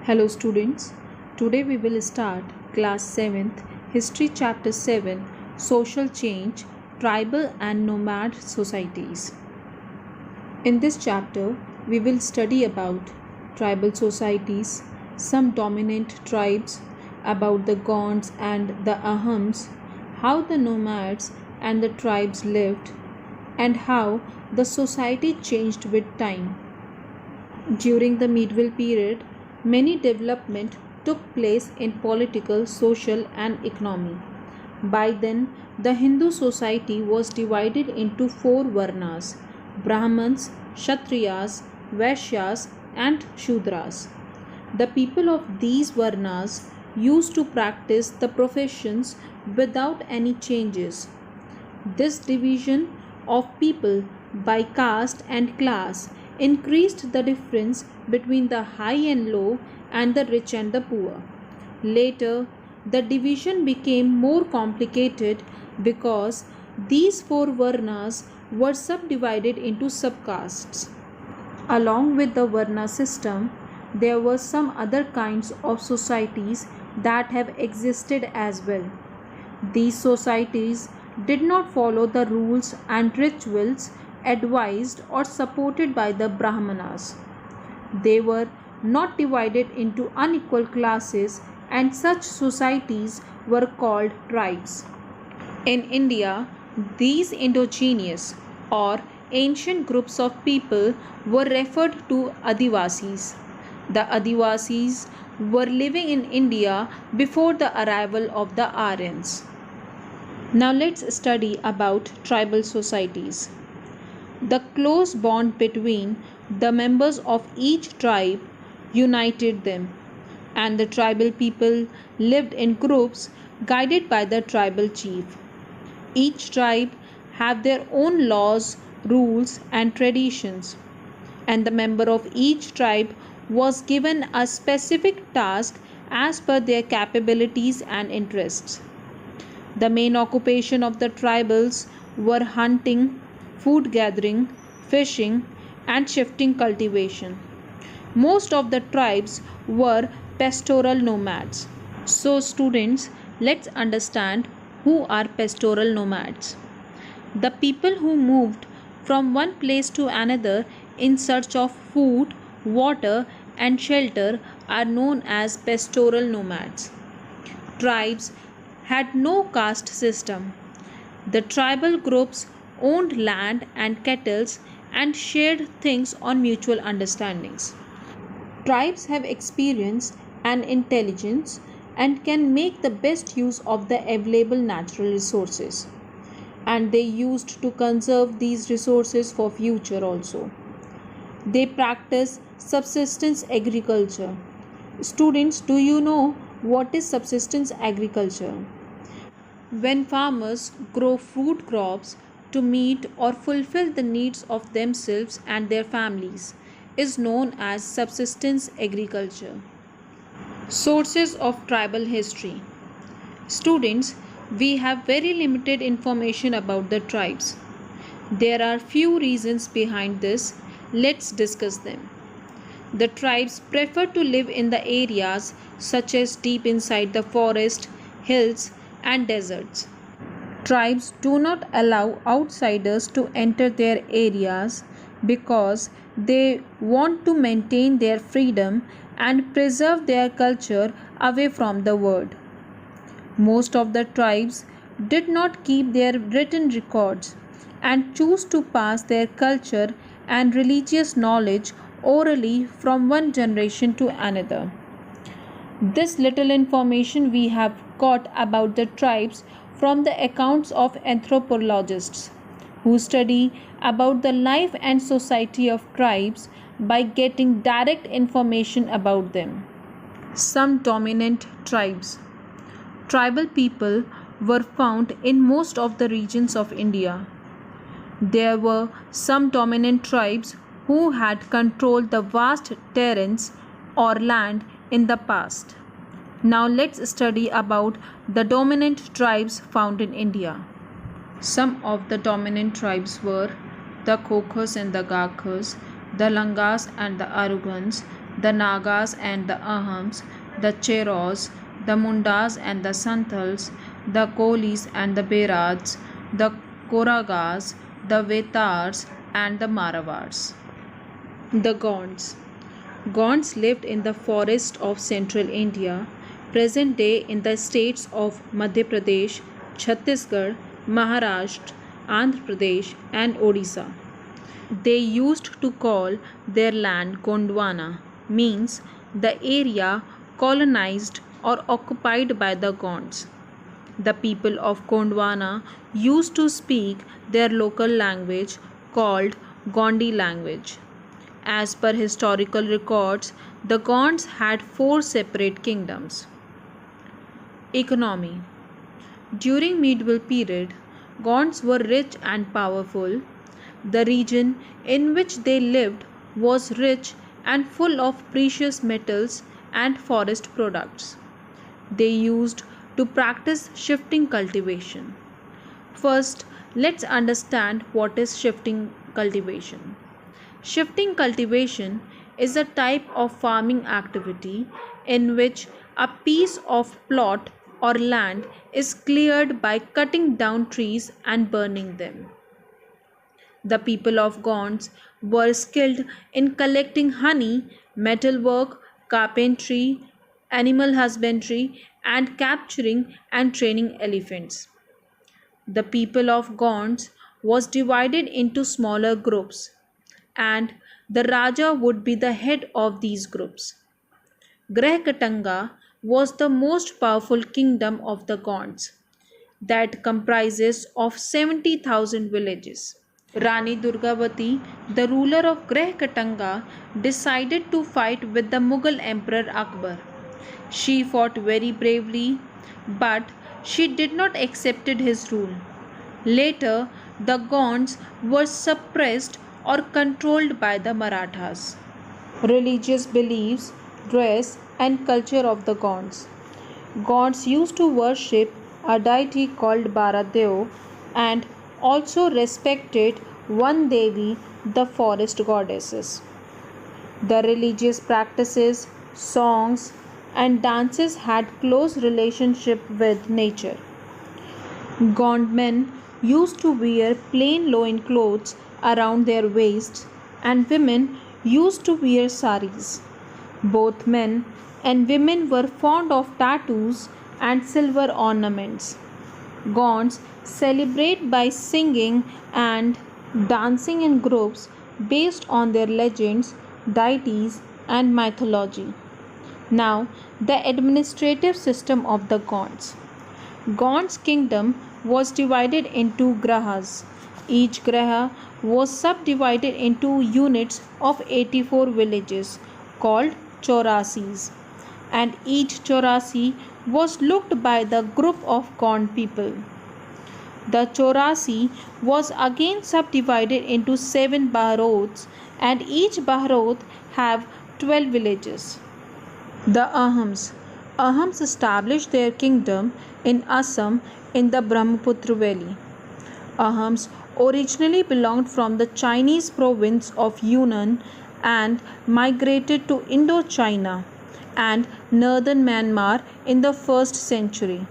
Hello students, today we will start class 7th History chapter 7 Social Change, Tribal and Nomad Societies. In this chapter we will study about tribal societies, some dominant tribes, about the Gonds and the Ahams, how the nomads and the tribes lived, and how the society changed with time. During the medieval period, many development took place in political, social and economy. By then, the Hindu society was divided into four varnas: Brahmins, Kshatriyas, Vaishyas and Shudras. The people of these varnas used to practice the professions without any changes. This division of people by caste and class increased the difference between the high and low and the rich and the poor. Later, the division became more complicated because these four varnas were subdivided into subcastes. Along with the varna system, there were some other kinds of societies that have existed as well. These societies did not follow the rules and rituals advised or supported by the Brahmanas. They were not divided into unequal classes, and such societies were called tribes. In India, these indigenous or ancient groups of people were referred to Adivasis. The Adivasis were living in India before the arrival of the Aryans. Now let's study about tribal societies. The close bond between the members of each tribe united them, and the tribal people lived in groups guided by the tribal chief. Each tribe had their own laws, rules, and traditions, and the member of each tribe was given a specific task as per their capabilities and interests. The main occupation of the tribals were hunting, food gathering, fishing, and shifting cultivation. Most of the tribes were pastoral nomads. So, students, let's understand who are pastoral nomads. The people who moved from one place to another in search of food, water, and shelter are known as pastoral nomads. Tribes had no caste system. The tribal groups owned land and cattle and shared things on mutual understandings. Tribes have experience and intelligence and can make the best use of the available natural resources, and they used to conserve these resources for future also. They practice subsistence agriculture. Students, do you know what is subsistence agriculture? When farmers grow fruit crops to meet or fulfill the needs of themselves and their families is known as subsistence agriculture. Sources of tribal history. Students, we have very limited information about the tribes. There are few reasons behind this. Let's discuss them. The tribes prefer to live in the areas such as deep inside the forest, hills, and deserts. Tribes do not allow outsiders to enter their areas because they want to maintain their freedom and preserve their culture away from the world. Most of the tribes did not keep their written records and choose to pass their culture and religious knowledge orally from one generation to another. This little information we have got about the tribes from the accounts of anthropologists who study about the life and society of tribes by getting direct information about them. Some dominant tribes. Tribal people were found in most of the regions of India. There were some dominant tribes who had controlled the vast terrains or land in the past. Now let's study about the dominant tribes found in India. Some of the dominant tribes were the Khokhars and the Gakhars, the Langas and the Arugans, the Nagas and the Ahams, the Cheros, the Mundas and the Santals, the Kolis and the Berats, the Koragas, the Vetars and the Maravars. The Gonds. Gonds lived in the forest of central India, present day in the states of Madhya Pradesh, Chhattisgarh, Maharashtra, Andhra Pradesh, and Odisha. They used to call their land Gondwana, means the area colonized or occupied by the Gonds. The people of Gondwana used to speak their local language called Gondi language. As per historical records, the Gonds had 4 separate kingdoms. Economy. During medieval period, Gonds were rich and powerful. The region in which they lived was rich and full of precious metals and forest products. They used to practice shifting cultivation. First, let's understand what is shifting cultivation. Shifting cultivation is a type of farming activity in which a piece of plot or land is cleared by cutting down trees and burning them. The people of Gonds were skilled in collecting honey, metalwork, carpentry, animal husbandry, and capturing and training elephants. The people of Gonds was divided into smaller groups, and the Raja would be the head of these groups. Grehkatanga was the most powerful kingdom of the Gonds that comprises of 70,000 villages. Rani Durgavati, the ruler of Grehkatanga, decided to fight with the Mughal Emperor Akbar. She fought very bravely, but she did not accept his rule. Later, the Gonds were suppressed or controlled by the Marathas. Religious beliefs, dress, and culture of the Gonds. Gonds used to worship a deity called Baradev and also respected one Devi, the forest goddesses. The religious practices, songs, and dances had close relationship with nature. Gond men used to wear plain loin clothes around their waists, and women used to wear saris. Both men and women were fond of tattoos and silver ornaments. Gonds celebrate by singing and dancing in groups based on their legends, deities, and mythology. Now, the administrative system of the Gonds. Gonds kingdom was divided into grahas. Each graha was subdivided into units of 84 villages called chaurasis, and each chaurasi was looked by the group of Gond people. The chaurasi was again subdivided into 7 baharots, and each baharot have 12 villages. The Ahams established their kingdom in Assam in the Brahmaputra valley. Ahams originally belonged from the Chinese province of Yunnan and migrated to Indochina and northern Myanmar in the 1st century.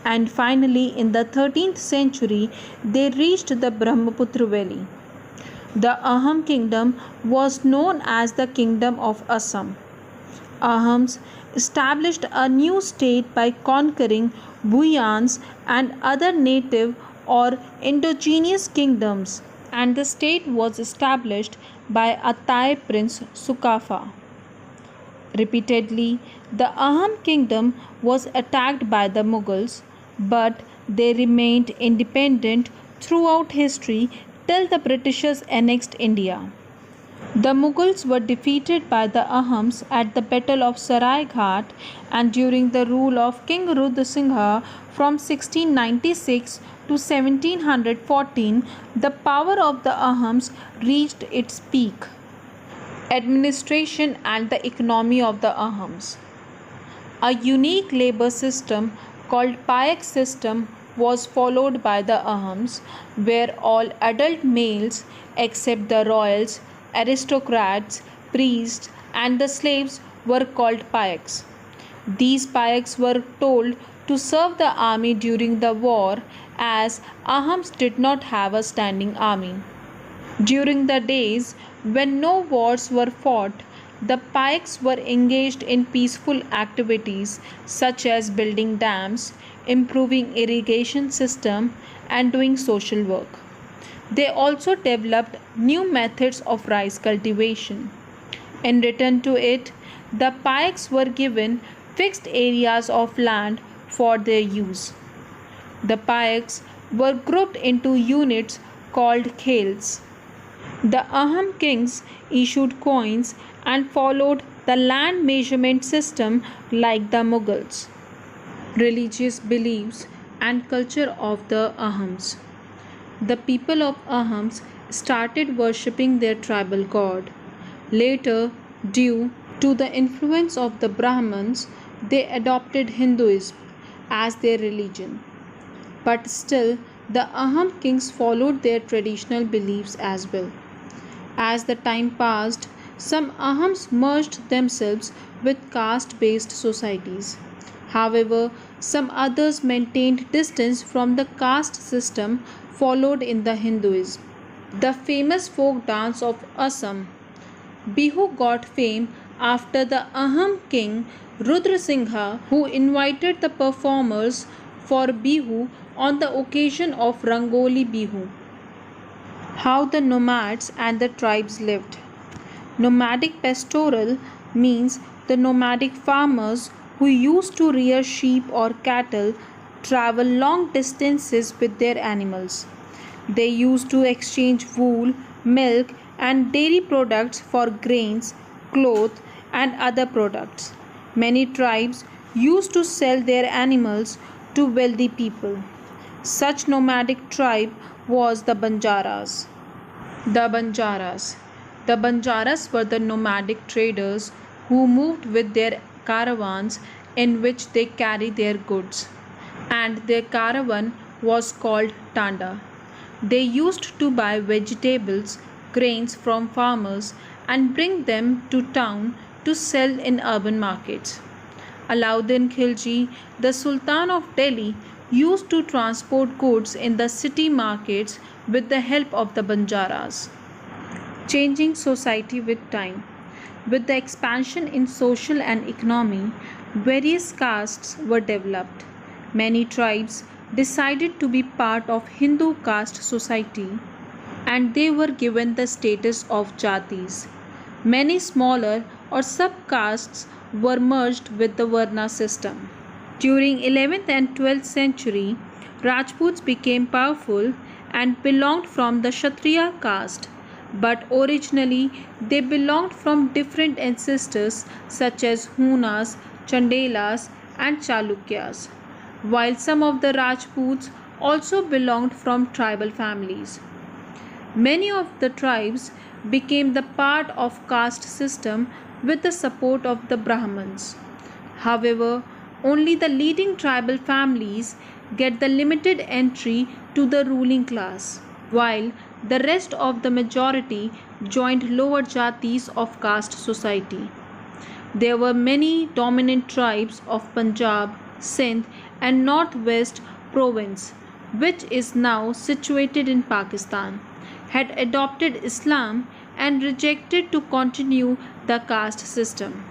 And finally, in the 13th century, they reached the Brahmaputra valley. The Aham kingdom was known as the Kingdom of Assam. Ahams established a new state by conquering Bhuyans and other native or indigenous kingdoms, and the state was established by a Thai prince Sukafa. Repeatedly, the Aham kingdom was attacked by the Mughals, but they remained independent throughout history till the Britishers annexed India. The Mughals were defeated by the Ahams at the Battle of Sarai Ghat, and during the rule of King Rudra Singha from 1696 to 1714, the power of the Ahams reached its peak. Administration and the economy of the Ahams. A unique labor system called Payak system was followed by the Ahams, where all adult males except the royals, aristocrats, priests, and the slaves were called payaks. These payaks were told to serve the army during the war as Ahams did not have a standing army. During the days when no wars were fought, the Payaks were engaged in peaceful activities such as building dams, improving irrigation system, and doing social work. They also developed new methods of rice cultivation. In return to it, the Payaks were given fixed areas of land for their use. The Payaks were grouped into units called khels. The Aham kings issued coins and followed the land measurement system like the Mughals. Religious beliefs and culture of the Ahams. The people of Ahams started worshipping their tribal god. Later, due to the influence of the Brahmins, they adopted Hinduism as their religion. But still, the Aham kings followed their traditional beliefs as well. As the time passed, some Ahams merged themselves with caste-based societies. However, some others maintained distance from the caste system followed in the Hinduism. The famous folk dance of Assam, Bihu, got fame after the Aham king Rudrasingha, who invited the performers for Bihu on the occasion of Rangoli Bihu. How the nomads and the tribes lived. Nomadic pastoral means the nomadic farmers who used to rear sheep or cattle travel long distances with their animals. They used to exchange wool, milk, and dairy products for grains, cloth, and other products. Many tribes used to sell their animals to wealthy people. Such nomadic tribe was the Banjaras. The Banjaras. The Banjaras were the nomadic traders who moved with their caravans in which they carried their goods, and their caravan was called Tanda. They used to buy vegetables, grains from farmers and bring them to town to sell in urban markets. Alauddin Khilji, the Sultan of Delhi, used to transport goods in the city markets with the help of the Banjaras. Changing society with time. With the expansion in social and economy, various castes were developed. Many tribes decided to be part of Hindu caste society and they were given the status of jatis. Many smaller or sub-castes were merged with the Varna system. During 11th and 12th century, Rajputs became powerful and belonged from the Kshatriya caste, but originally they belonged from different ancestors such as Hunas, Chandelas, and Chalukyas, while some of the Rajputs also belonged from tribal families. Many of the tribes became the part of caste system with the support of the Brahmins. However, only the leading tribal families get the limited entry to the ruling class, while the rest of the majority joined lower jatis of caste society. There were many dominant tribes of Punjab, Sindh, and Northwest Province, which is now situated in Pakistan, had adopted Islam and rejected to continue the caste system.